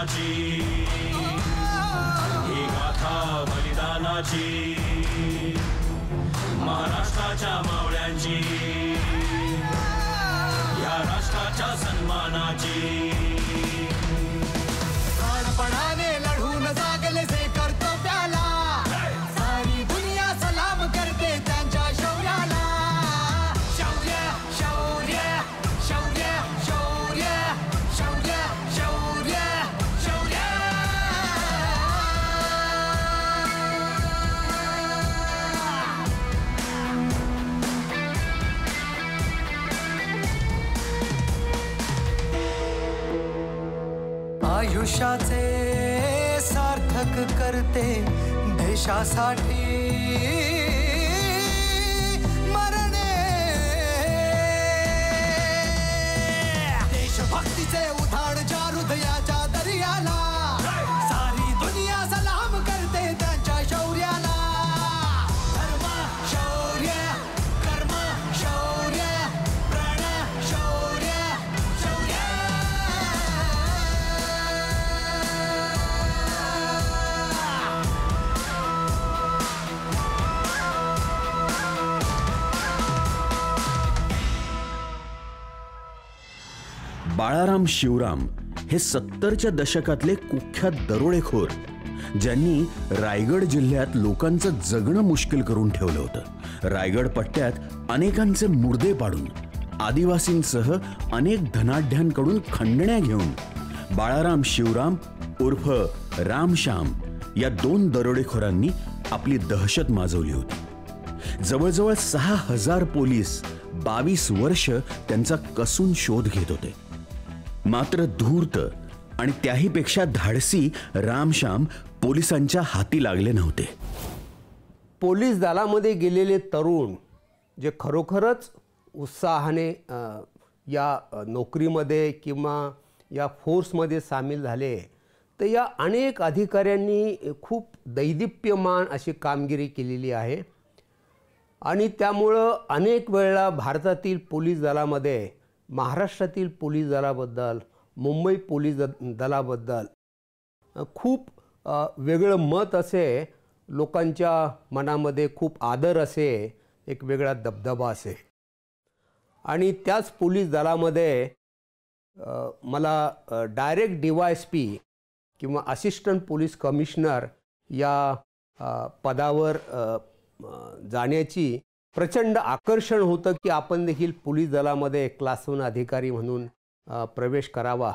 प्राणाची, ही गाथा बलिदानाची, महाराष्ट्राच्या मावळ्यांची, या राष्ट्राच्या सन्मानाची. प्राणपणाने लढून जागले जे कर्तव्याला, सारी दुनिया सलाम करते त्यांच्या शौर्याला. शौर्य शौर्य शौर्य शौर्य शौर्य शौर्य शौर्य. आयुष्याचे सार्थक करते देशासाठी मरणे. देशभक्तीचे उधाण ज्या हृदयाच्या दर्याला, सारी दुनिया सलाम करते त्यांच्या शौर्याला. धर्म शौर्य कर्म शौर्य प्रण शौर्य शौर्य. बाळाराम शिवराम हे 70च्या दशकातले कुख्यात दरोडेखोर, ज्यांनी रायगड जिल्ह्यात लोकांचं जगणं मुश्किल करून ठेवलं होतं. रायगड पट्ट्यात अनेकांचे मुर्दे पाडून, आदिवासींसह अनेक धनाढ्यांकडून खंडण्या घेऊन बाळाराम शिवराम उर्फ रामश्याम या 2 दरोडेखोरांनी आपली दहशत माजवली होती. जवळजवळ 6000 पोलीस 22 वर्ष त्यांचा कसून शोध घेत होते. मात्र धूर्त आणि त्याहीपेक्षा धाडसी रामश्याम पोलिसांच्या हाती लागले नव्हते. पोलीस दलामध्ये गेलेले तरुण जे खरोखरच उत्साहाने या नोकरीमध्ये किंवा या फोर्समध्ये सामील झाले, तर या अनेक अधिकाऱ्यांनी खूप दैदिप्यमान अशी कामगिरी केलेली आहे. आणि त्यामुळं अनेक वेळेला भारतातील पोलीस दलामध्ये महाराष्ट्रातील पोलीस दलाबद्दल, मुंबई पोलीस दलाबद्दल खूप वेगळं मत असे, लोकांच्या मनामध्ये खूप आदर असे, एक वेगळा दबदबा असे. आणि त्याच पोलीस दलामध्ये मला डायरेक्ट DYSP किंवा असिस्टंट पोलीस कमिशनर या पदावर जाण्याची प्रचंड आकर्षण होतं की आपण देखील पोलीस दलामध्ये क्लास 1 अधिकारी म्हणून प्रवेश करावा.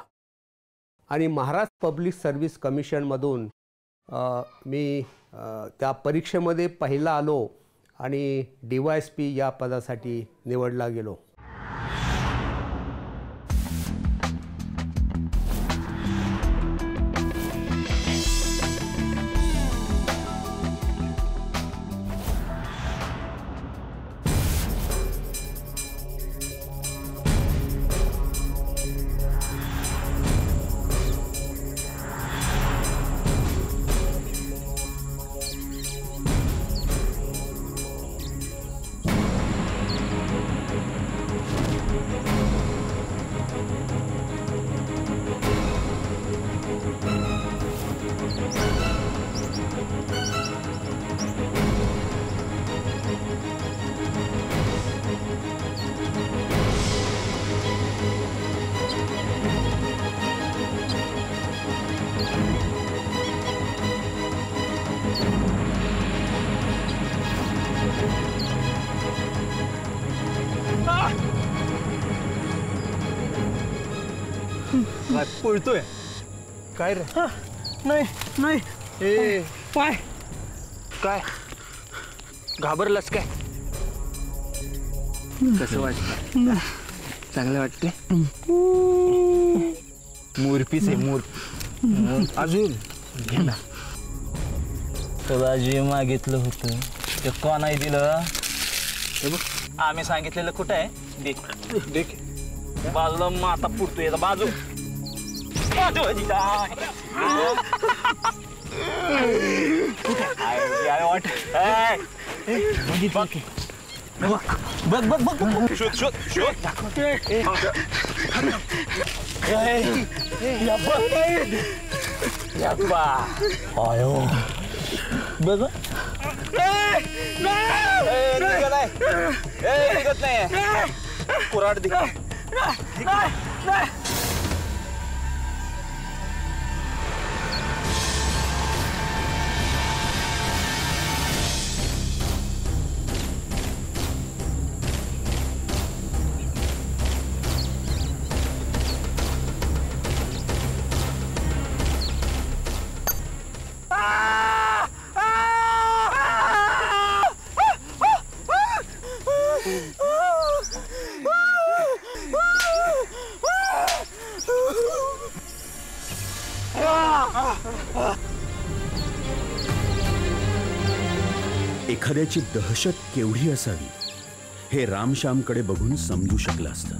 आणि महाराष्ट्र पब्लिक सर्व्हिस कमिशनमधून मी त्या परीक्षेमध्ये पहिला आलो आणि DYSP या पदासाठी निवडला गेलो. काय पळतोय काय रे? नाही नाही ए पाय काय घाबरलास काय? कसं वाटतं? चांगलं वाटते? मोरपीस आहे मोर. अजून घे ना. तुला जे मागितलं होतं ते कोणाही दिलं? हे बघ आम्ही सांगितलेलं कुठं आहे? देख देख बाजूला माता पुरतोय बाजू बाजू वाट बघ बघ बघ बघ शोध शोध शोध आयो बघ निघत नाही कुराड दिख एखाद्याची दहशत केवढी असावी हे रामश्यामकडे बघून समजू शकलं असतं.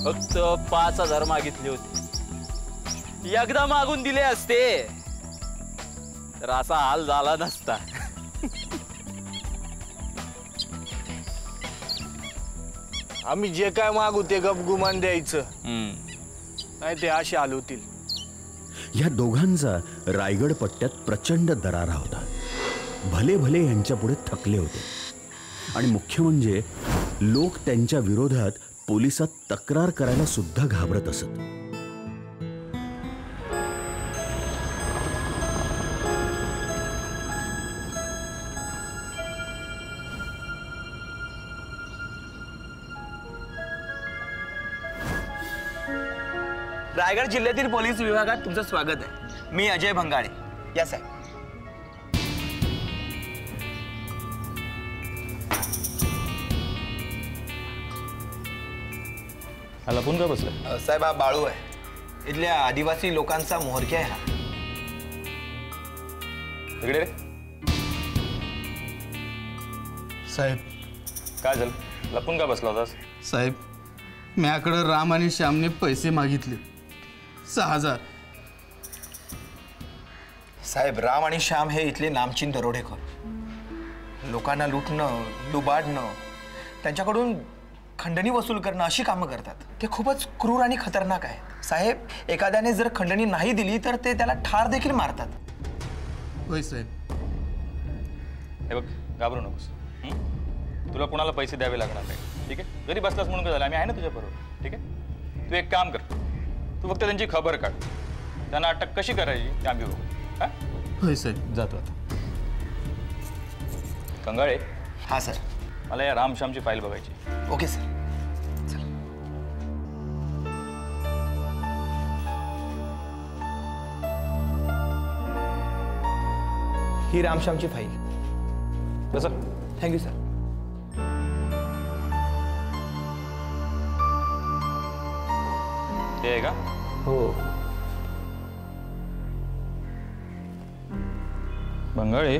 फक्त 5,000 मागितले होते. एकदा मागून दिले असते तर असा हाल झाला नसता. आम्ही जे काय मागू ते गपगुमान द्यायचं, नाही ते असे आले होतील. या दोघांचा रायगड पट्ट्यात प्रचंड दरारा होता. भले भले यांच्या पुढे थकले होते आणि मुख्य म्हणजे लोक त्यांच्या विरोधात पोलिसात तक्रार करायला सुद्धा घाबरत असत. रायगड जिल्ह्यातील पोलीस विभागात तुमचं स्वागत आहे. मी अजय भंगाळे. या साहेब. लपून का बसलं? साहेब हा बाळू आहे. इथल्या आदिवासी लोकांचा म्होरक्या आहे हा. इकडे रे. साहेब काय झालं? लपून का बसला होतास? साहेब माझ्याकडे राम आणि श्यामने पैसे मागितले 6,000. साहेब राम आणि श्याम हे इथले नामचीन दरोडेखोर. लोकांना लुटणं, लुबाडणं, त्यांच्याकडून खंडणी वसूल करणं अशी कामं करतात. ते खूपच क्रूर आणि खतरनाक आहेत. साहेब एखाद्याने जर खंडणी नाही दिली तर ते त्याला ठार देखील मारतात. होय साहेब. हे बघ, घाबरू नकोस. तुला कोणाला पैसे द्यावे लागणार नाही, ठीक आहे? जरी बसलास म्हणून काय झालं, आम्ही आहे ना तुझ्याबरोबर, ठीक आहे? तू एक काम कर, तू फक्त त्यांची खबर काढ. त्यांना अटक कशी करायची ते आम्ही बघू. हा होय साहेब. जातो आता. कंगाळे, हां सर. मला या रामश्यामची फाईल बघायची. Okay sir. ही रामश्यामची फाईल. कसं? Thank you sir. ते आहे का? हो. बंगाळे,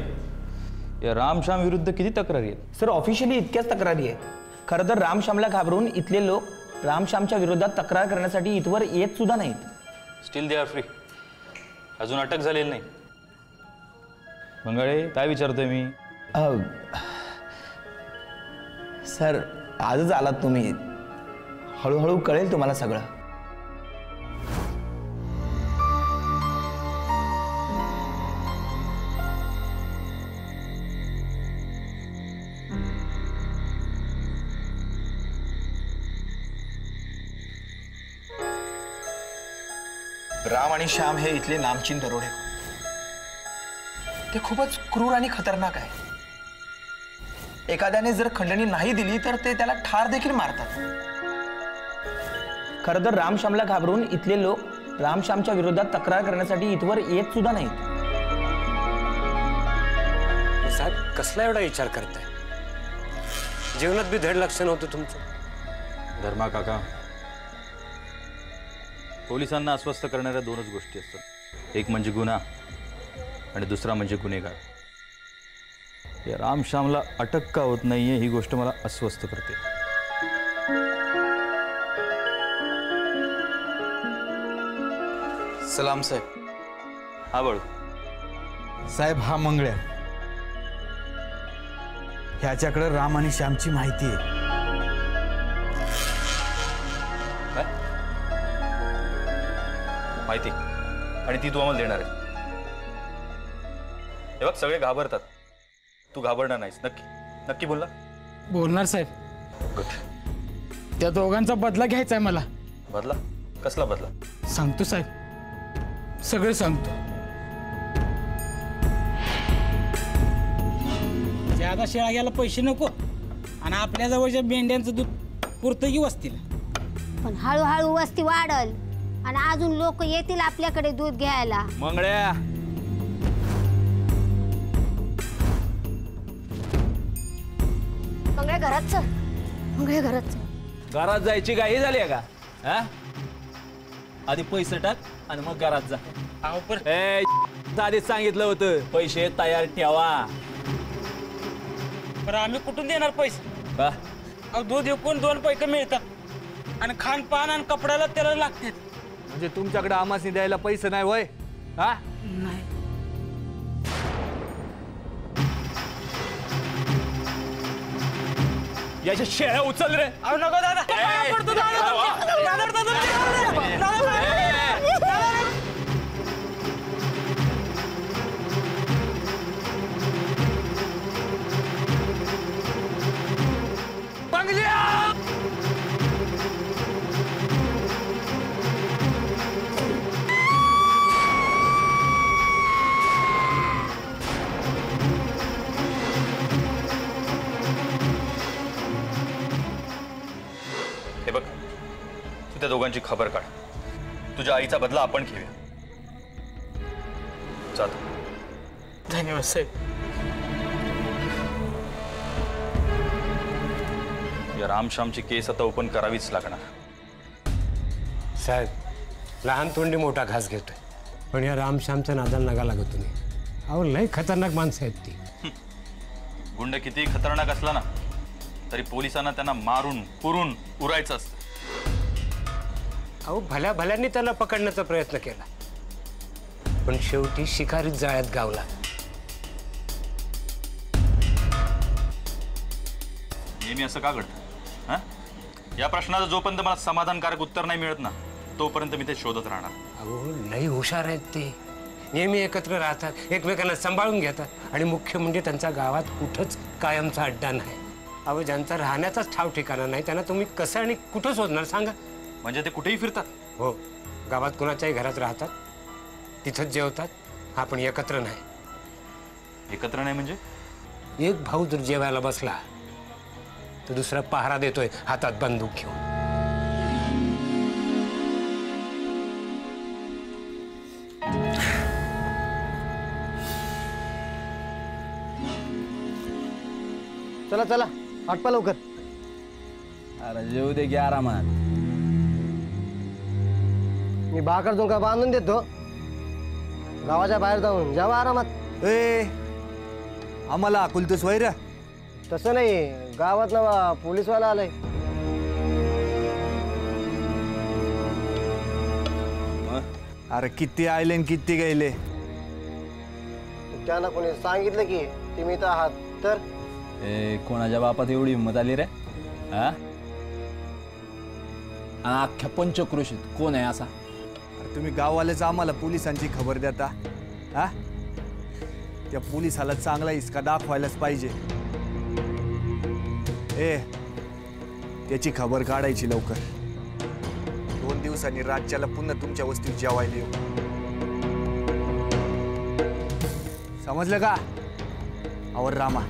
या रामश्याम विरुद्ध किती तक्रारी आहेत? सर ऑफिशियली इतक्याच तक्रारी आहेत. खरं तर रामश्यामला घाबरून इथले लोक रामश्यामच्या विरोधात तक्रार करण्यासाठी इथवर येत सुद्धा नाहीत. Steel they are free. अजून अटक झालेली नाही. बंगाळे, काय विचारतोय मी? सर आजच आलात तुम्ही, हळूहळू कळेल तुम्हाला सगळं. राम आणि श्याम हे इथले नामचीन दरोडेखोर. ते खूपच क्रूर आणि खतरनाक आहे. एखाद्याने जर खंडणी नाही दिली तर ते त्याला ठार देखील मारतात. खरं तर रामश्यामला घाबरून इथले लोक रामश्यामच्या विरोधात तक्रार करण्यासाठी इथवर येत सुद्धा नाहीत. साहेब कसला एवढा विचार करताय? जीवनात बी धड लक्ष नव्हतं तुमचं. धर्मा काका, पोलिसांना अस्वस्थ करणाऱ्या दोनच गोष्टी असतात. एक म्हणजे गुन्हा आणि दुसरा म्हणजे गुन्हेगार. या रामश्यामला अटक का होत नाहीये ही गोष्ट मला अस्वस्थ करते. सलाम साहेब. हा बळ साहेब हा मंगळ्या. ह्याच्याकडे राम आणि श्यामची माहिती आहे. माहिती, आणि ती तू आम्हाला देणार आहे. हे बघ, सगळे घाबरतात, तू घाबरणार नाहीस. नक्की नक्की बोलला? बोलणार साहेब. गुड. त्या दोघांचा बदला घ्यायचा आहे मला. बदला? कसला बदला? सांगतो साहेब, सगळं सांगतो. ज्यादा शेळा घ्यायला पैसे नको आणि आपल्या जवळच्या मेंढ्यांचं दूध पुरतं की वस्तीला. पण हळूहळू वस्ती वाढल आणि अजून लोक येतील आपल्याकडे दूध घ्यायला. मंगळ्या, मंगळे घरात चल, मंगळे घरात चल. घरात जायची घाई झाली आहे का? हा, आधी पैसे टाक आणि मग घरात जा. आधीच सांगितलं होतं पैसे तयार ठेवा. पण आम्ही कुठून देणार पैसे? का? दूध विकून 2 पैसे मिळतात आणि खानपान आणि कपड्याला त्याला लागते. म्हणजे तुमच्याकडे आमासनी द्यायला पैसे नाही वय? हा, नाही. याच्या शेळ्या उचल रे. अहो नको दादा. पडतो दादा. हे बघ, तू त्या दोघांची खबर काढ. तुझ्या आईचा बदला आपण घेऊया. चाल. धन्यवाद साहेब. या रामश्यामची केस आता ओपन करावीच लागणार. साहेब, लहान तोंडी मोठा घास घेतोय, पण या रामश्यामच्या नादाला नका लागत तुम्ही. अहो लय खतरनाक माणसं आहेत ती. गुंड किती खतरनाक असला ना तरी पोलिसांना त्यांना मारून पुरून उरायचं असतं. अहो भल्या भल्यांनी त्यांना पकडण्याचा प्रयत्न केला, पण शेवटी शिकारीत जाळ्यात गावला. नेहमी असं का घडतं? हा, या प्रश्नाचं जोपर्यंत मला समाधानकारक उत्तर नाही मिळत ना तोपर्यंत मी ते शोधत राहणार. अहो लई हुशार आहेत ते. नेहमी एकत्र राहतात, एकमेकांना सांभाळून घेतात, आणि मुख्य म्हणजे त्यांचा गावात कुठंच कायमचा अड्डा नाही. अहो ज्यांचा राहण्याचाच ठाव ठिकाणा नाही त्यांना तुम्ही कसं आणि कुठं शोधणार सांगा? म्हणजे ते कुठेही फिरतात? हो, गावात कुणाच्याही घरात राहतात, तिथंच जेवतात. हा पण एकत्र नाही. एकत्र नाही म्हणजे? एक भाऊ जर जेवायला बसला तर दुसरा पहारा देतोय हातात बंदूक घेऊन. चला चला, आटपा लवकर. अरे जेऊ दे की आरामात. मी भाकर का बांधून देतो, गावाच्या बाहेर जाऊन जावा आरामात. आम्हाला आकुलतोस वैर? तसं नाही, गावात ना पोलीसवाला आलाय. अरे किती आले आणि किती गेले? त्यांना कोणी सांगितलं की तुम्ही इथं आहात तर? कोणाच्या बापात एवढी हिंमत आली रे? हा, आणि अख्ख्या पंचक्रोशीत कोण आहे असा? तुम्ही गाववालेच आम्हाला पोलिसांची खबर देता? हा, त्या पोलिसाला चांगला हिसका दाखवायलाच पाहिजे. त्याची खबर काढायची लवकर. 2 दिवसांनी राज्याला पुन्हा तुमच्या वस्तीत जेवायला येऊ. समजलं का आवर रामा?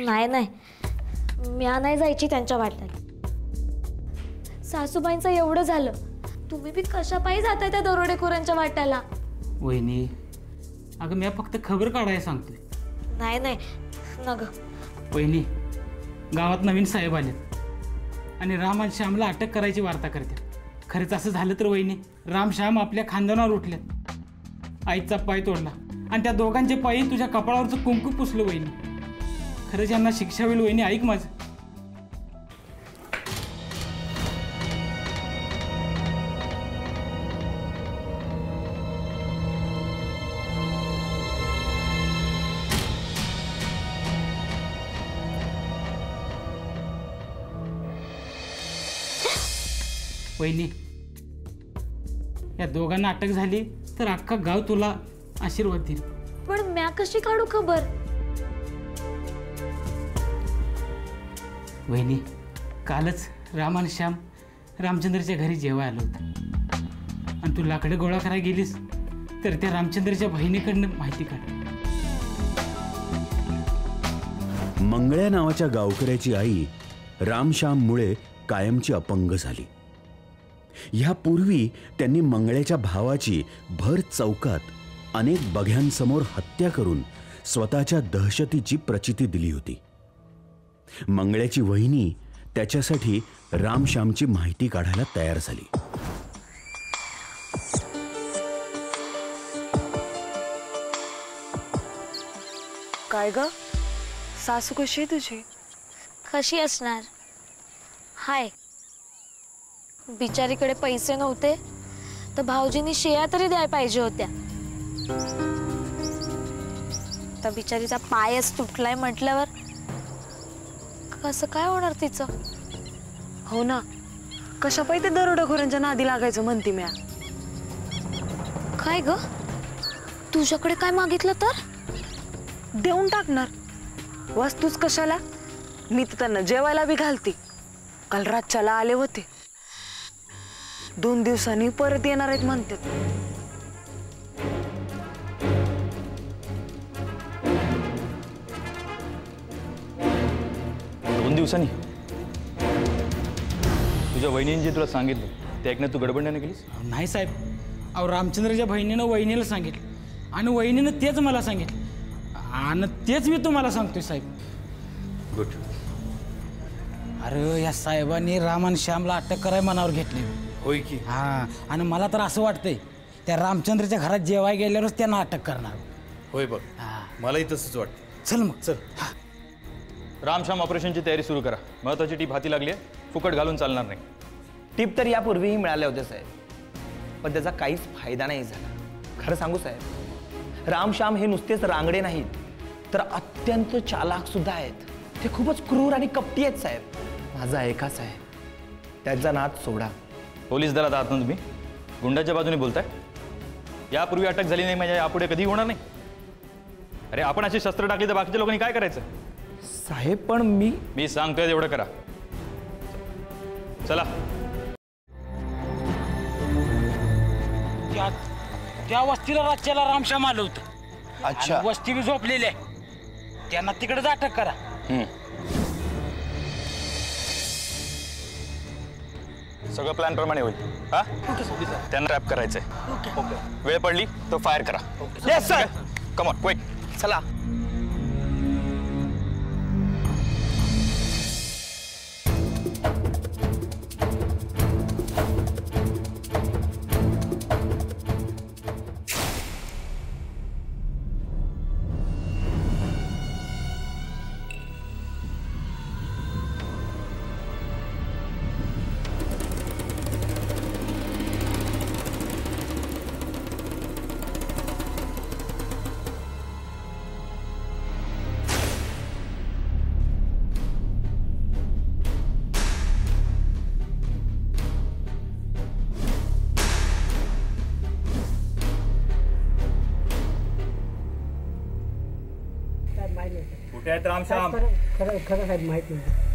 नाही नाही, म्या नाही जायची त्यांच्या वाट्यात. सासूबाईंचं एवढं झालं, तुम्ही बी कशा पायी जाताय त्या दरोडेखोरांच्या वाट्याला? वहिनी, अगं मी फक्त खबर काढायला सांगतोय. नाही नाही न ग. वहिनी, गावात नवीन साहेब आलेत आणि राम आणि श्यामला अटक करायची वार्ता करतात. खरंच असं झालं तर वहिनी, राम श्याम आपल्या खानदानावर उठल्यात. आईचा पाय तोडला आणि त्या दोघांचे पायी तुझ्या कपाळावरचं कुंकू पुसलं वहिनी. खरंच यांना शिक्षा होईल वहिनी, ऐक माझं. वहिनी, या दोघांना अटक झाली तर अख्खा गाव तुला आशीर्वाद देईल. पण म्या कशी काढू खबर? वहिनी, कालच राम आणि श्याम रामचंद्रच्या घरी जेवायला आलो होतं आणि तू लाकडं गोळा करायला गेलीस तर त्या रामचंद्रच्या बहिणीकडनं माहिती काढ. मंगळ्या नावाच्या गावकऱ्याची आई रामश्याममुळे कायमची अपंग झाली. ह्यापूर्वी त्यांनी मंगळ्याच्या भावाची भर चौकात अनेक बघ्यांसमोर हत्या करून स्वतःच्या दहशतीची प्रचिती दिली होती. मंगळ्याची वहिनी त्याच्यासाठी रामश्यामची माहिती काढायला तयार झाली. काय ग, सासू कशी आहे तुझी? कशी असणार? हाय, बिचारीकडे पैसे नव्हते तर भाऊजींनी शेया तरी द्यायला पाहिजे होत्या. तर बिचारीचा पायच तुटलाय म्हटल्यावर कसं काय होणार तिचं? हो ना, कशा पाहिजे दरोडेखोरांच्या नादी लागायचं म्हणती म्या. काय ग, तुझ्याकडे काय मागितलं तर देऊन टाकणार. वस्तूच कशाला, मी तर त्यांना जेवायला बी घालते. काल रातच्याला आले होते, 2 दिवसांनी परत येणार आहेत म्हणतात. 2 दिवसांनी? तुझ्या वहिनीने जे तुला सांगितलं ते ऐकण्यात तू गडबडण्याने केलीस? नाही साहेब, अहो रामचंद्रच्या बहिणीनं वहिनीला सांगितलं आणि वहिनीनं तेच मला सांगितलं आणि तेच मी तुम्हाला सांगतोय साहेब. गुड. अरे या साहेबांनी राम आणि श्यामला अटक करायला मनावर घेतली. होय की? हा, आणि मला तर असं वाटतंय त्या रामचंद्रच्या घरात जेवाय गेल्यावरच त्यांना अटक करणार. होय बघ, मलाही तसंच वाटतं. चल मग चल. रामश्याम ऑपरेशनची तयारी सुरू करा. महत्वाची टीप हाती लागली आहे, फुकट घालून चालणार नाही. टीप तर यापूर्वीही मिळाल्या होत्या साहेब, पण त्याचा काहीच फायदा नाही झाला. खरं सांगू साहेब, रामश्याम हे नुसतेच रांगडे नाहीत तर अत्यंत चालाक सुद्धा आहेत. ते खूपच क्रूर आणि कपटी आहेत साहेब. माझा ऐका साहेब, त्याचा नाद सोडा. पोलीस दलात आहात ना तुम्ही, गुंडाच्या बाजूने बोलताय? यापूर्वी अटक झाली नाही म्हणजे यापुढे कधी होणार नाही? अरे आपण अशी शस्त्र टाकली तर बाकीच्या लोकांनी काय करायचं? साहेब पण मी सांगतोय तेवढं करा. चला. त्या वस्तीला राज्याला रामश्याम आलं होतं. अच्छा. वस्ती झोपलेली आहे, त्यांना तिकडेच अटक करा. सगळं प्लॅन प्रमाणे होईल. हा, त्यांना रॅप करायचंय. वेळ पडली तर फायर करा. Yes sir. Come on quick. चला. कुठे आहेत रामश्याम? खरं खरं माहिती नाही.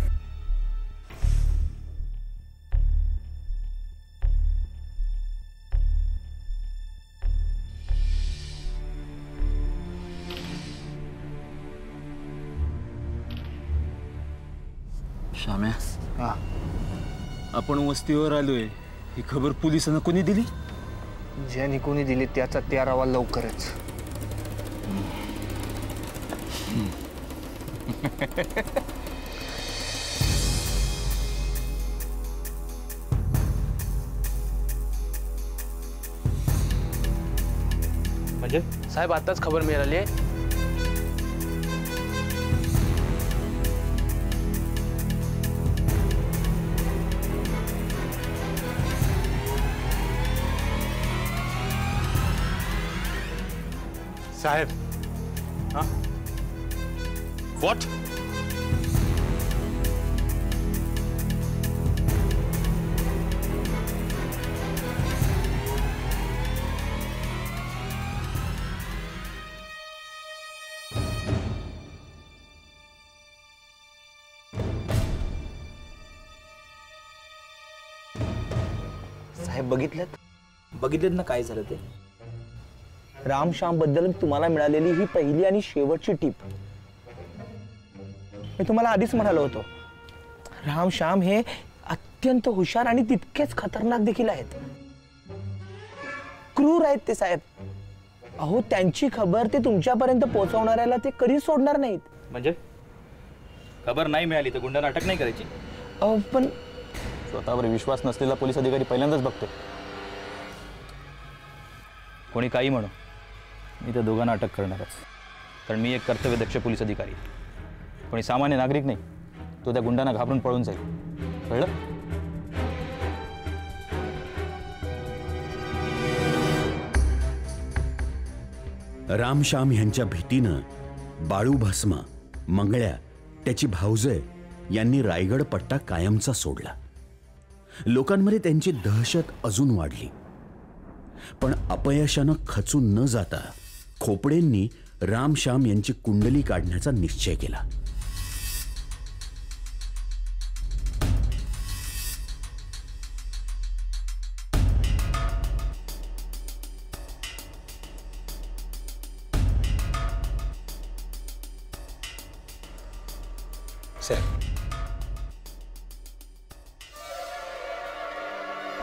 श्याम्या, आपण वस्तीवर आलोय ही खबर पोलिसांना कोणी दिली? ज्याने कोणी दिली त्याचा 13वा लवकरच. म्हणजे साहेब आताच खबर मिळाली आहे. साहेब. हाँ? What? साहेब बघितलं ना काय झालं ते. रामश्याम बद्दल तुम्हाला मिळालेली ही पहिली आणि शेवटची टीप. मी तुम्हाला आधीच म्हणालो होतो, रामश्याम हे अत्यंत हुशार आणि तितकेच खतरनाक देखील आहेत. क्रूर आहेत ते साहेब. अहो त्यांची खबर ते तुमच्यापर्यंत पोहोचवणाऱ्याला ते कधीच सोडणार नाहीत. म्हणजे खबर नाही मिळाली तर गुंडांना अटक नाही करायची? अहो पण स्वतःवर विश्वास नसलेला पोलीस अधिकारी पहिल्यांदाच बघतोय. कोणी काही म्हणो, मी त्या दोघांना अटक करणारच. कारण मी एक कर्तव्यदक्ष पोलीस अधिकारी. कोणी सामान्य नागरिक नाही, तो त्या गुंडांना घाबरून पळून जाईल. कळलं? रामश्याम यांच्या भीतीनं बाळू भस्मा, मंगळ्या, त्याची भाऊजय यांनी रायगड पट्टा कायमचा सोडला. लोकांमध्ये त्यांची दहशत अजून वाढली. पण अपयशानं खचून न जाता खोपडेंनी रामश्याम यांची कुंडली काढण्याचा निश्चय केला.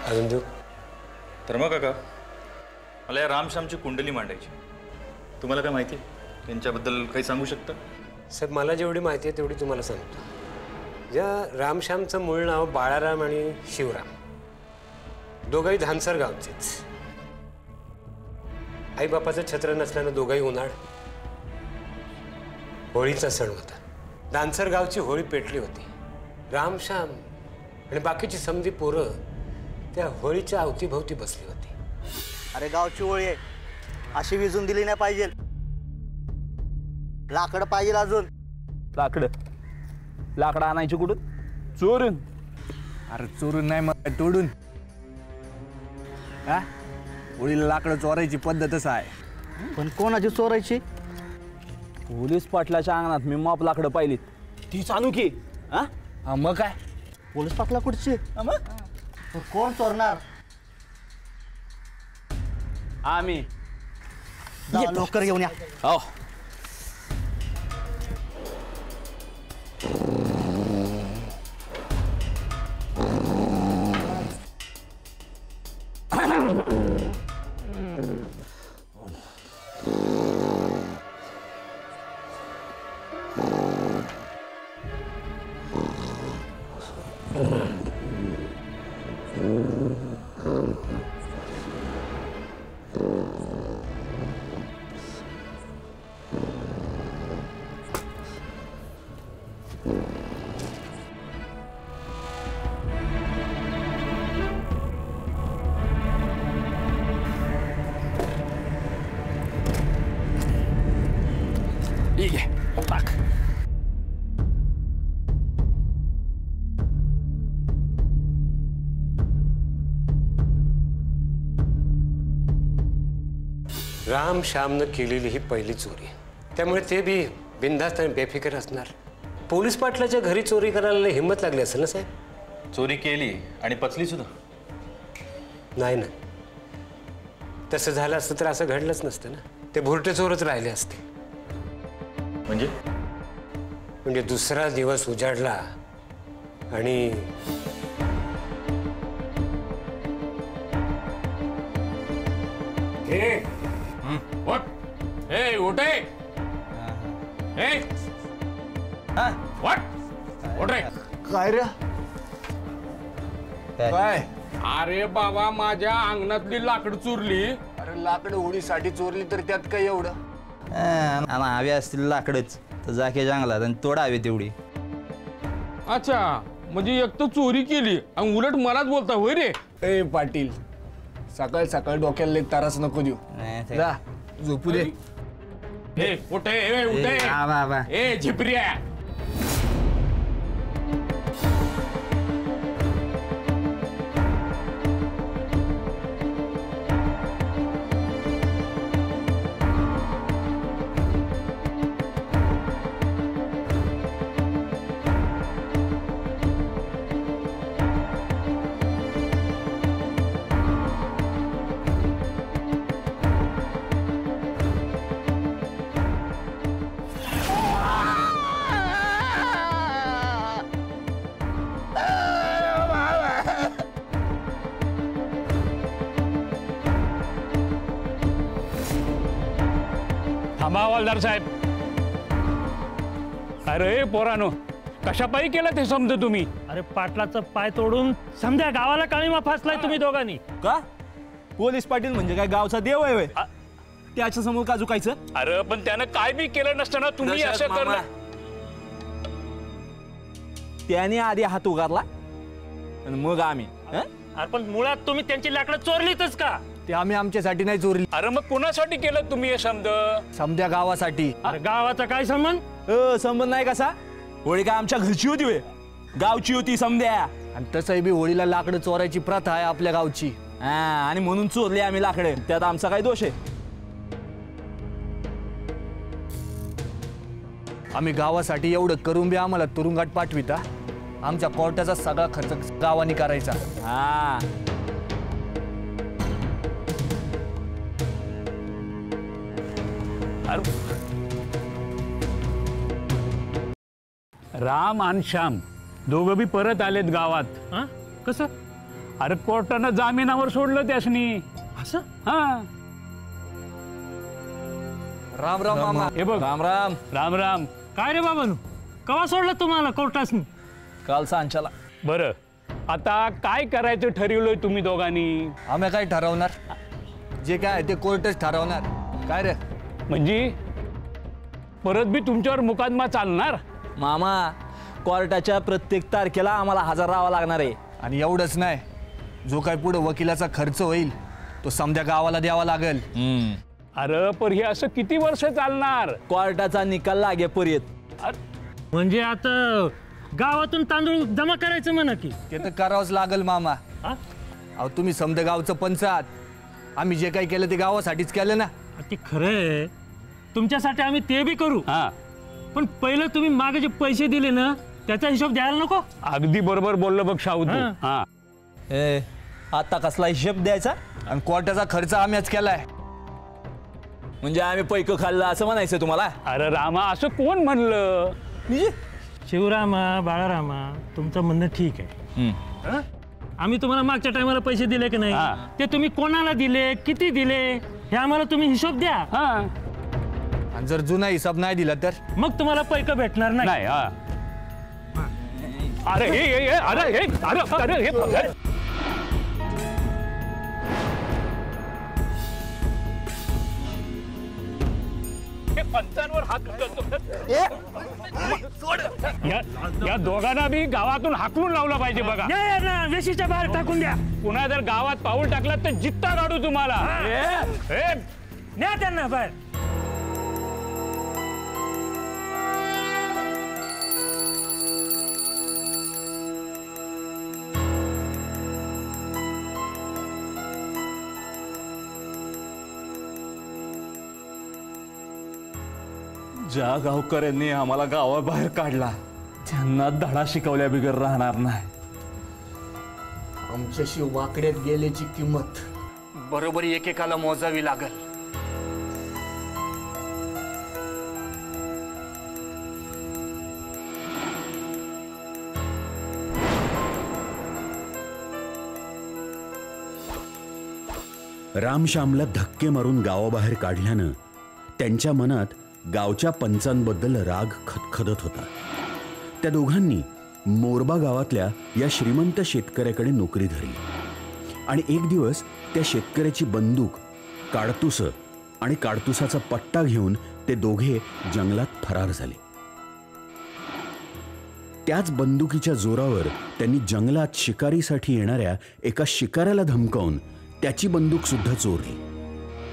अजून देऊ? तर मग काका, मला या रामश्यामची कुंडली मांडायची. तुम्हाला काय माहिती आहे त्यांच्याबद्दल? काही सांगू शकता? साहेब मला जेवढी माहिती आहे तेवढी तुम्हाला सांगतो. या रामश्यामचं मूळ नाव बाळाराम आणि शिवराम, दोघंही धानसर गावचेच. आईबापाचं छत्र नसल्यानं दोघंही उन्हाळ. होळीचा सण होता. धानसर गावची होळी पेटली होती. रामश्याम आणि बाकीची समधी पोरं त्या होळीच्या अवतीभोवती बसली होती. अरे गावची होळी आहे, अशी विजून दिली नाही पाहिजे. लाकडं पाहिजे अजून. लाकडं आणायची कुठून? चोरून. अरे चोरून नाही मग तोडून. हा, होळीला लाकडं चोरायची पद्धतच आहे. पण कोणाची चोरायची? पोलीस पाटलाच्या अंगणात मी माप लाकडं पाहिलीत. ती चालू की. हा मग काय, पोलीस पाटला कुठची? कोण चोरणार? आम्ही. लवकर घेऊन या. हो. ठीक आहे, टाक. रामश्यामनं केलेली ही पहिली चोरी, त्यामुळे ते बी बिनधास्त आणि बेफिकर असणार. पोलीस पाटलाच्या घरी चोरी करायला हिंमत लागली असेल ना साहेब? चोरी केली आणि पचली सुद्धा नाही ना. तसं झालं असतं तर असं घडलंच नसतं ना. ते भुरटे चोरच राहिले असते. म्हणजे दुसरा दिवस उजाडला आणि काय रे काय? अरे बाबा माझ्या अंगणातली लाकड चोरली. अरे लाकड होडीसाठी चोरली तर त्यात काय एवढं? हवे असतील लाकडच तर जाके जंगलात आणि तोडावे तेवढी. अच्छा म्हणजे एक तर चोरी केली आणि उलट मलाच बोलता होय रे. ए पाटील सकाळ सकाळ डोक्याला लेक तारास नको देऊ. जा झोपू दे. ए उठे ए उठे ए झिपऱ्या. हवालदार साहेब. अरे पोरानो कशापायी केलं ते समजा तुम्ही? अरे पाटलाचं पाय तोडून समजा गावाला काळीमा फासलाय तुम्ही दोघांनी. का? पोलीस पाटील म्हणजे काय गावचा देव आहे? त्याच्या समोर का झुकायचं? अरे पण त्यानं काय बी केलं नसताना तुम्ही असं करणं. त्याने आधी हात उगारला आणि मग आम्ही. अरे पण मुळात तुम्ही त्यांची लाकडं चोरलीतच का? ते आम्ही आमच्यासाठी नाही चोरली. अरे मग कोणासाठी केलं तुम्ही हे समध्या गावासाठी. अरे गावाचा काय संबंध? संबंध नाही कसा? होळी का आमच्या घरची होती वे, गावची होती समध्या. आणि तसंही बी होळीला लाकडं चोरायची प्रथा आहे आपल्या गावची. आणि म्हणून चोरली आम्ही लाकडे. त्यात आमचा काय दोष आहे? आम्ही गावासाठी एवढं करून बी आम्हाला तुरुंगात पाठविता. आमच्या कोर्टाचा सगळा खर्च गावाने करायचा. राम आणि श्याम दोघं बी परत आलेत गावात. कसं? अरे कोर्टानं जामिनावर सोडलं त्यासनी. असं? राम राम मामा. हे बघ राम राम. राम राम. काय रे बाबांनो कवा सोडलं तुम्हाला कोर्टासनी? काल सांच्याला. बरं आता काय करायचं ठरवलंय तुम्ही दोघांनी? आम्ही काय ठरवणार? जे काय ते कोर्टच ठरवणार. काय रे म्हणजे परत बी तुमच्यावर मुकदमा चालणार? मामा कोर्टाच्या प्रत्येक तारखेला आम्हाला हजर राहावं लागणार आहे. आणि एवढंच नाही, जो काय पुढे वकिलाचा खर्च होईल तो समध्या गावाला द्यावा लागेल. अरे पण हे असं किती वर्ष चालणार? कोर्टाचा निकाल लागेपर्यंत. म्हणजे आता गावातून तांदूळ जमा करायचं म्हणा की? ते तर करावंच लागेल मामा. अहो तुम्ही समध्या गावचं पंच आहात. आम्ही जे काही केलं ते गावासाठीच केलं ना. ते खरंय, तुमच्यासाठी आम्ही ते बी करू. पण पहिलं तुम्ही मागे जे पैसे दिले ना त्याचा हिशोब द्यायला नको? अगदी बरोबर बोललो बघ शाहू तू. आता कसला हिशोब द्यायचा? आणि कोर्टाचा खर्च आम्हीच केलाय. म्हणजे आम्ही पैक खाल्लं असं म्हणायचं तुम्हाला? अरे रामा असं कोण म्हणलं? शिवरामा बाळारामा तुमचं म्हणणं ठीक आहे. आम्ही तुम्हाला मागच्या टायमाला पैसे दिले की नाही ते तुम्ही कोणाला दिले, किती दिले हे आम्हाला तुम्ही हिशोब द्या. आणि जर जुना हिसाब नाही दिला तर मग तुम्हाला पैक भेटणार नाही. अरे हे अरे हे अरे हे पंचांवर हात या दोघांना बी गावातून हाकलून लावला पाहिजे बघा. वेशीच्या बाहेर टाकून द्या. पुन्हा जर गावात पाऊल टाकलात तर जित्ता काढू तुम्हाला. न्या त्यांना बाहेर. ज्या गावकऱ्यांनी आम्हाला गावाबाहेर काढला त्यांना धडा शिकवल्या बिगर राहणार नाही. आमच्याशी वाकड्यात गेल्याची किंमत बरोबर एकेकाला मोजावी लागल. रामश्यामला धक्के मारून गावाबाहेर काढल्यानं त्यांच्या मनात गावच्या पंचांबद्दल राग खदखदत होता. त्या दोघांनी मोरबा गावातल्या या श्रीमंत शेतकऱ्याकडे नोकरी धरली आणि एक दिवस त्या शेतकऱ्याची बंदूक, काडतुस आणि काडतुसाचा पट्टा घेऊन ते दोघे जंगलात फरार झाले. त्याच बंदुकीच्या जोरावर त्यांनी जंगलात शिकारीसाठी येणाऱ्या एका शिकाऱ्याला धमकावून त्याची बंदूक सुद्धा चोरली.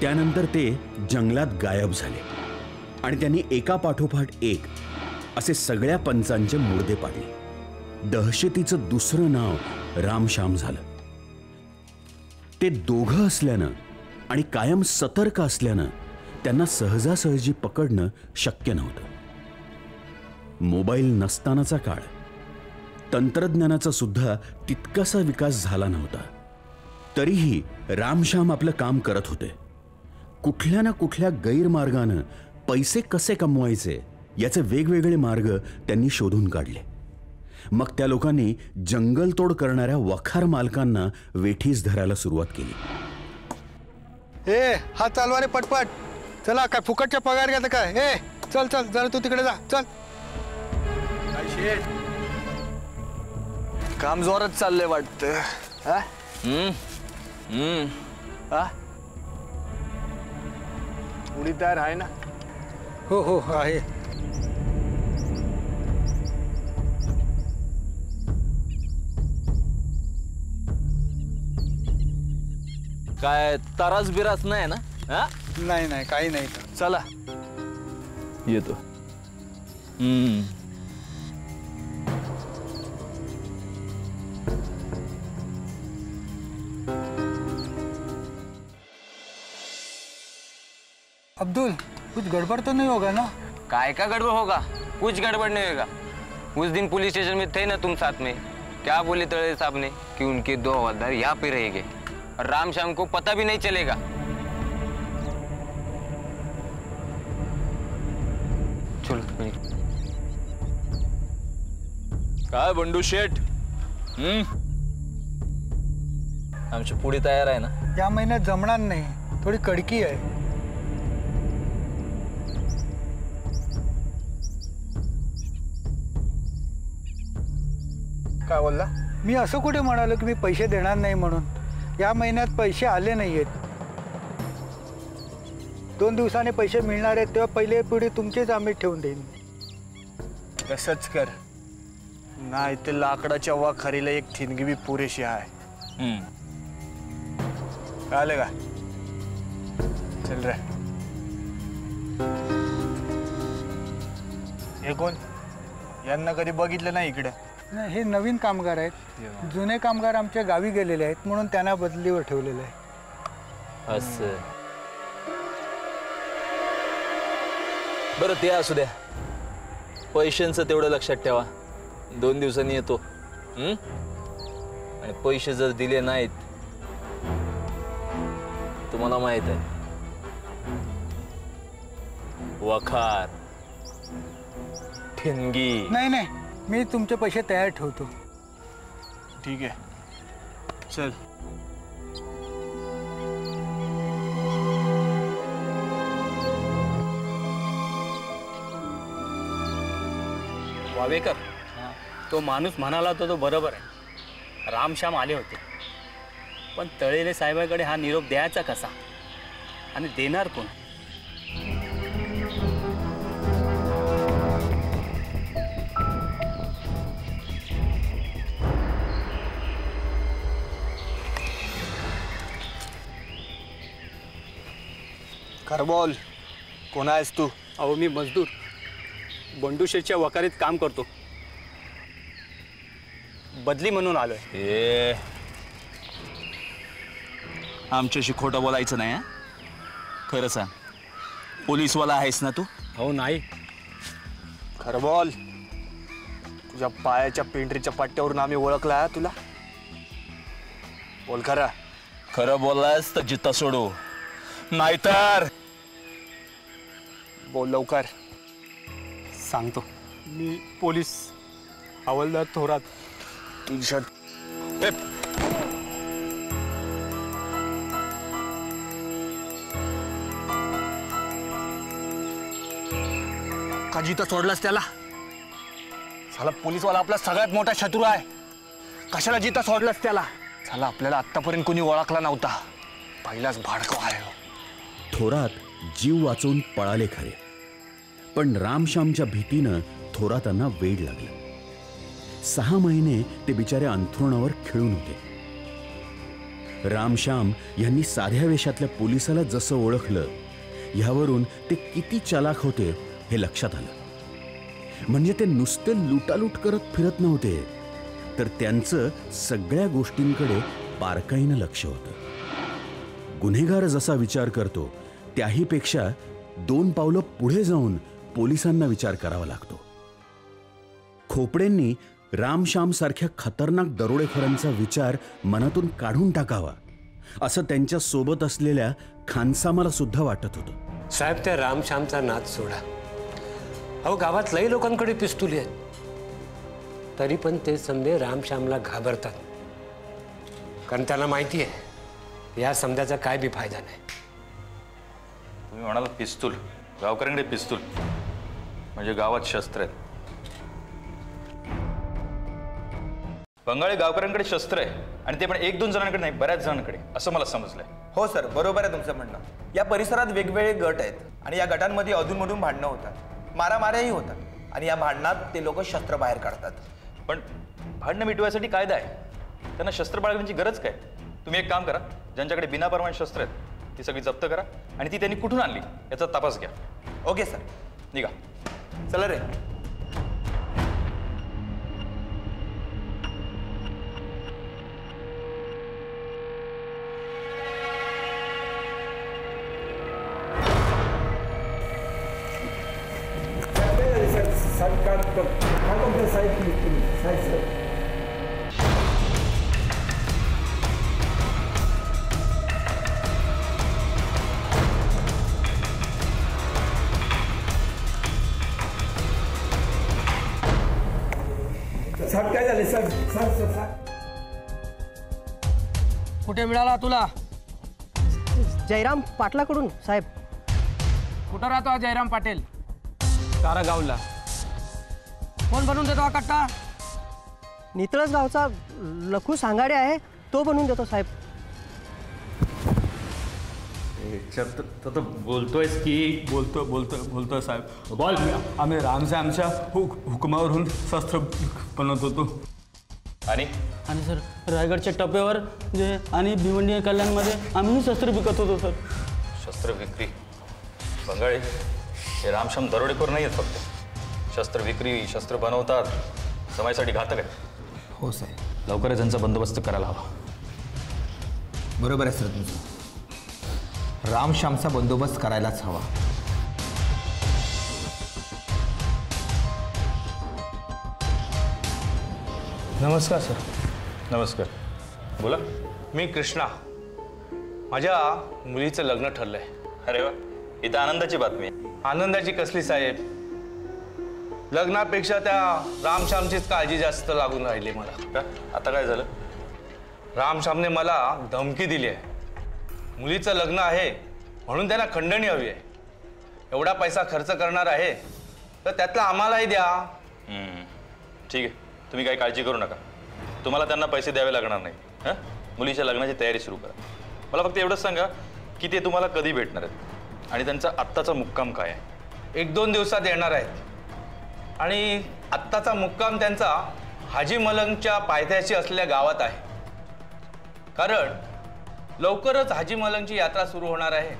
त्यानंतर ते जंगलात गायब झाले आणि त्यांनी एका पाठोपाठ एक असे सगळ्या पंचांचे मुर्दे पाडले. दहशतीचं दुसरं नाव रामश्याम झालं. ते दोघं असल्यानं आणि कायम सतर्क असल्यानं त्यांना सहजासहजी पकडणं शक्य नव्हतं. मोबाईल नसतानाचा काळ, तंत्रज्ञानाचा सुद्धा तितकासा विकास झाला नव्हता. तरीही रामश्याम आपलं काम करत होते. कुठल्या ना कुठल्या गैरमार्गानं पैसे कसे कमवायचे याचे वेगवेगळे मार्ग त्यांनी शोधून काढले. मग त्या लोकांनी जंगलतोड करणाऱ्या वखार मालकांना वेठीस धरायला सुरुवात केली. ए हा चालवा रे पटपट. चला काय फुकटच्या पगार घ्या काय? ए चल चल जरा तू तिकडे जा चल. काम जोरात चाललंय वाटतं. उडी तयार आहे ना? हो हो आहे. काय तरास बिरास नाही ना? नाही नाही काही नाही. चला येतो. अब्दुल कुछ गड़बड़ तो नहीं होगा ना? काय का गड़बड़ होगा? कुछ गड़बड़ नहीं होगा. उस दिन पुलिस स्टेशन में थे ना तुम साथ में. क्या बोले तड़े साहब ने कि उनके 2 हवलदार यहाँ पे रहेंगे और रामश्याम को पता भी नहीं चलेगा. चलो काय बंडू शेठ, आमची पुढे तयार आहे ना? या महिन्यात जमणार नाही, थोडी कडकी आहे. काय बोलला? मी असं कुठे म्हणालो की मी पैसे देणार नाही म्हणून. या महिन्यात पैसे आले नाहीयेत. 2 दिवसांनी पैसे मिळणार आहेत तेव्हा पहिले पिढी तुमचीच आम्ही ठेवून देईन. तसंच कर, नाही ते लाकडाच्या वाखारीला एक ठिणगी बी पुरेशी आहे. कळलं का? चल रे. हे कोण? यांना कधी बघितलं नाही इकडे? नाही, हे नवीन कामगार आहेत. जुने कामगार आमच्या गावी गेलेले आहेत म्हणून त्यांना बदलीवर ठेवलेलं आहे. असं. बरं ते असू द्या, पैशांचं तेवढं लक्षात ठेवा. 2 दिवसांनी येतो. आणि पैसे जर दिले नाहीत, तुम्हाला माहित आहे वखार, ठिणगी. नाही नाही, मी तुमचे पैसे तयार ठेवतो. ठीक आहे, चल. वावेकर, तो माणूस म्हणाला होता तो बरोबर आहे. रामश्याम आले होते, पण तळेले साहेबाकडे हा निरोप द्यायचा कसा आणि देणार कोण? खरं बोल, कोण आहेस तू? अहो मी मजदूर बंडू शेठच्या वकारीत काम करतो. बदली म्हणून आलोय. ए, आमच्याशी खोटं बोलायचं नाही. खरं सांग, पोलीसवाला आहेस ना तू? हो नाही. खरं बोल. तुझ्या पायाच्या पिंढरीच्या पट्ट्यावरून आम्ही ओळखला तुला. बोल खरं. खरं बोललास तर जित्ता सोडू, नाहीतर बोल लवकर. सांगतो. मी पोलीस हवालदार थोरात. तुझ्या का जिथं सोडलंस त्याला? साला पोलीसवाला आपला सगळ्यात मोठा शत्रू आहे. कशाला जिथं सोडलंस त्याला? साला आपल्याला आत्तापर्यंत कोणी ओळखला नव्हता. पहिलाच भाडकं आहे. थोरात जीव वाचवून पळाले खरे, पण रामश्यामच्या भीतीनं थोरातांना वेड लागलं. 6 महिने ते बिचारे अंथरुणावर खिळून होते. रामश्याम यांनी साध्या वेशातल्या पोलिसाला जसं ओळखलं, ह्यावरून ते किती चालाख होते हे लक्षात आलं. म्हणजे ते नुसते लुटालूट करत फिरत नव्हते, तर त्यांचं सगळ्या गोष्टींकडे बारकाईनं लक्ष होतं. गुन्हेगार जसा विचार करतो त्याहीपेक्षा 2 पावलं पुढे जाऊन पोलिसांना विचार करावा लागतो. खोपडेंनी रामश्याम सारख्या खतरनाक दरोडेखोरांचा विचार मनातून काढून टाकावा, असं त्यांच्या सोबत असलेल्या खानसामाला सुद्धा वाटत होतं. साहेब, त्या रामश्यामचा नाद सोडा. अहो, गावात लई लोकांकडे पिस्तुली आहेत, तरी पण ते समजे रामश्यामला घाबरतात. कारण त्यांना माहिती आहे या समजाचा काय बी फायदा नाही. तुम्ही म्हणाल पिस्तूल, गावकऱ्यांकडे पिस्तूल म्हणजे गावात शस्त्र आहेत. बंगाळी गावकऱ्यांकडे शस्त्र आहे, आणि ते पण 1-2 जणांकडे नाही, बऱ्याच जणांकडे, असं मला समजलंय. हो सर, बरोबर आहे तुमचं म्हणणं. या परिसरात वेगवेगळे गट आहेत आणि या गटांमध्ये अधूनमधून भांडणं होतात, मारामाऱ्याही होतात, आणि या भांडणात ते लोक शस्त्र बाहेर काढतात. पण भांडणं मिटवायसाठी कायदा आहे, त्यांना शस्त्र बाळगण्याची गरज काय? तुम्ही एक काम करा, ज्यांच्याकडे बिनापरवान शस्त्र आहेत ती सगळी जप्त करा, आणि ती त्यांनी कुठून आणली याचा तपास घ्या. Okay sir. निघा. चला रे. साहेब काय झाले? सर सर सर सर कुठे मिळाला तुला? जयराम पाटलाकडून साहेब. कुठं राहतो हा जयराम पाटील? कारागावला. कोण बनवून देतो हा कट्टा? नितळस गावचा लखू सांगाडे आहे, तो बनवून देतो साहेब. तर बोलतोयस की बोलतोय साहेब. बॉल आम्ही रामश्यामच्या हुकुमावरून शस्त्र बनवत होतो. आणि सर रायगडच्या टप्प्यावर जे आणि भिवंडी कल्याणमध्ये आम्ही शस्त्र विकत होतो सर. शस्त्र विक्री? बंगाळी, हे रामश्याम दरोडेखोर नाही आहेत फक्त. शस्त्र विक्री, शस्त्र बनवतात, समाजासाठी घातक आहे. हो साहेब. लवकरच त्यांचा बंदोबस्त करायला हवा. बरोबर आहे सर तुमचं. रामश्यामचा बंदोबस्त करायलाच हवा. नमस्कार सर. नमस्कार. बोला. मी कृष्णा. माझ्या मुलीचं लग्न ठरलंय. अरे वा, इथं आनंदाची बातमी आहे. आनंदाची कसली साहेब? लग्नापेक्षा त्या रामश्यामचीच काळजी जास्त लागून राहिली मला. का? आता काय झालं? रामश्यामने मला धमकी दिली आहे. मुलीचं लग्न आहे म्हणून त्यांना खंडणी हवी आहे. एवढा पैसा खर्च करणार आहे तर त्यातला आम्हालाही द्या. ठीक आहे, तुम्ही काही काळजी करू नका. तुम्हाला त्यांना पैसे द्यावे लागणार नाही. हां, मुलीच्या लग्नाची तयारी सुरू करा. मला फक्त एवढंच सांगा की ते तुम्हाला कधी भेटणार आहेत आणि त्यांचा आत्ताचा मुक्काम काय आहे? 1-2 दिवसात येणार आहेत. आणि आत्ताचा मुक्काम त्यांचा हाजी मलंगच्या पायथ्याशी असलेल्या गावात आहे. कारण लवकरच हाजी मलंगची यात्रा सुरू होणार आहे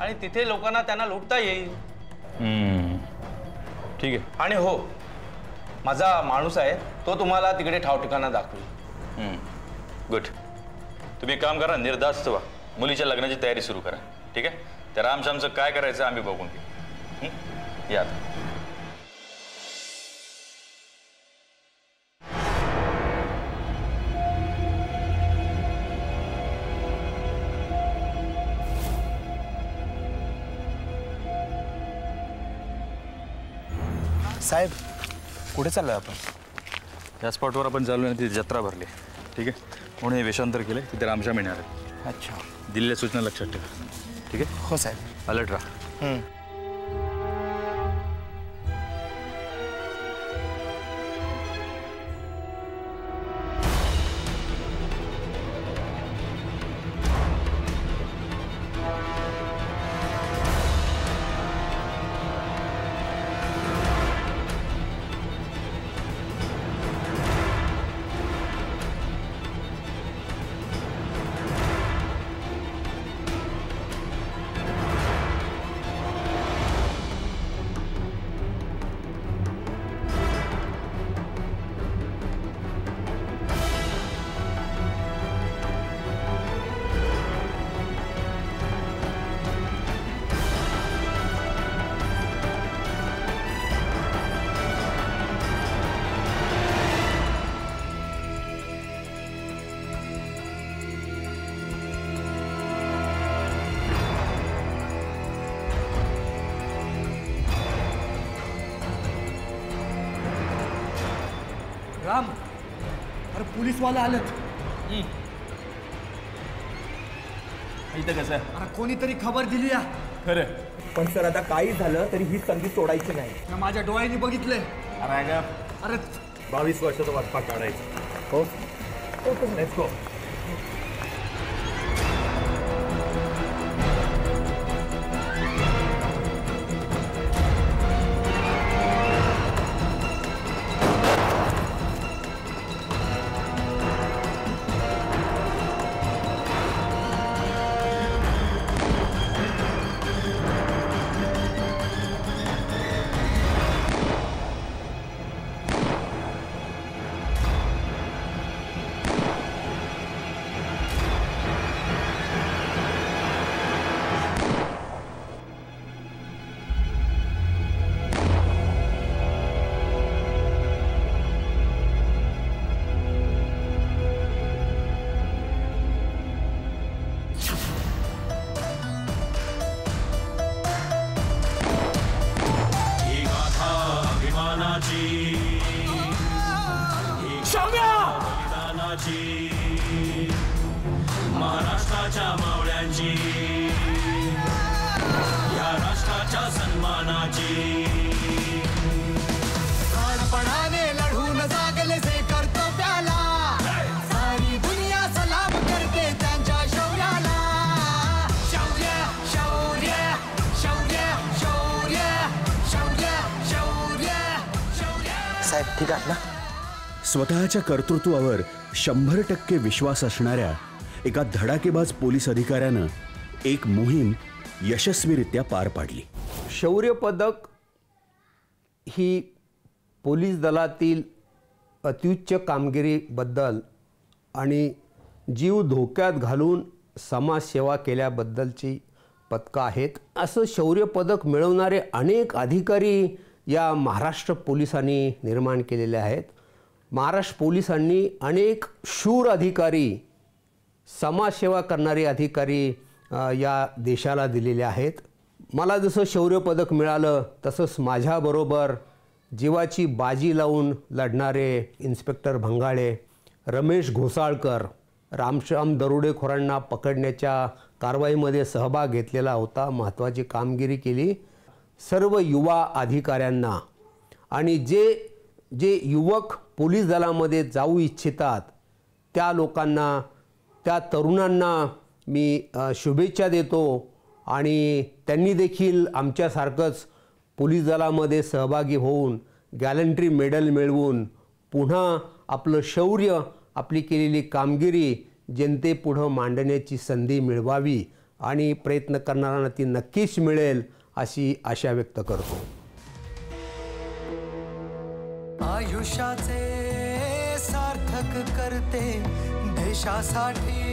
आणि तिथे लोकांना त्यांना लुटता येईल. ठीक आहे. आणि हो, माझा माणूस आहे, तो तुम्हाला तिकडे ठाव ठिकाणा दाखवेल. गुड. तुम्ही एक काम करा, निर्धास्त व्हा, मुलीच्या लग्नाची तयारी सुरू करा. ठीक आहे? त्या रामश्यामचं काय करायचं आम्ही बघून घेऊ. या. साहेब, कुठे चाललोय आपण? या स्पॉटवर आपण चालू आहे, तिथे जत्रा भरली. ठीक आहे, म्हणून हे वेषांतर केलं. तिथे रामश्याम येणार आहे. अच्छा. दिलेल्या सूचना लक्षात ठेवा. ठीक आहे? हो साहेब. अलर्ट राहा. राम, अरे पोलीसवाला आलेत. इथं कसं आहे? अरे कोणीतरी खबर दिली या. खरं पण सर आता काही झालं तरी ही संधी सोडायची नाही. मी माझ्या डोळ्यांनी बघितलंय. अरे 22 वर्षाचा वाटपा काढायचा. हो, लेट्स गो. महाराष्ट्राच्या मावळ्यांची, या राष्ट्राच्या सन्मानाची, प्राणपणाने लढून जागले जे कर्तव्याला, सारी दुनिया सलाम करते त्यांच्या शौर्याला. शौर्य शौर्य शौर्य शौर्य शौर्य शौर्य शौर्य. साहेब ठीक आहे ना? स्वतःच्या कर्तृत्वावर 100% विश्वास असणाऱ्या एका धडाकेबाज पोलीस अधिकाऱ्यानं एक मोहीम यशस्वीरित्या पार पाडली. शौर्य पदक ही पोलीस दलातील अत्युच्च कामगिरीबद्दल आणि जीव धोक्यात घालून समाजसेवा केल्याबद्दलची पदकं आहेत. असं शौर्य पदक मिळवणारे अनेक अधिकारी या महाराष्ट्र पोलिसांनी निर्माण केलेले आहेत. महाराष्ट्र पोलिसांनी अनेक शूर अधिकारी, समाजसेवा करणारे अधिकारी या देशाला दिलेले आहेत. मला जसं शौर्य पदक मिळालं तसंच माझ्याबरोबर जीवाची बाजी लावून लढणारे इन्स्पेक्टर भंगाळे, रमेश घोसाळकर, रामश्याम दरोडेखोरांना पकडण्याच्या कारवाईमध्ये सहभाग घेतलेला होता, महत्त्वाची कामगिरी केली. सर्व युवा अधिकाऱ्यांना आणि जे युवक पोलीस दलामध्ये जाऊ इच्छितात त्या लोकांना, त्या तरुणांना मी शुभेच्छा देतो आणि त्यांनी देखील आमच्यासारखंच पोलीस दलामध्ये सहभागी होऊन गॅलंट्री मेडल मिळवून पुन्हा आपलं शौर्य, आपली केलेली कामगिरी जनतेपुढं मांडण्याची संधी मिळवावी आणि प्रयत्न करणाऱ्यांना ती नक्कीच मिळेल अशी आशा व्यक्त करतो. आयुष्याचे सार्थक करते देशासाठी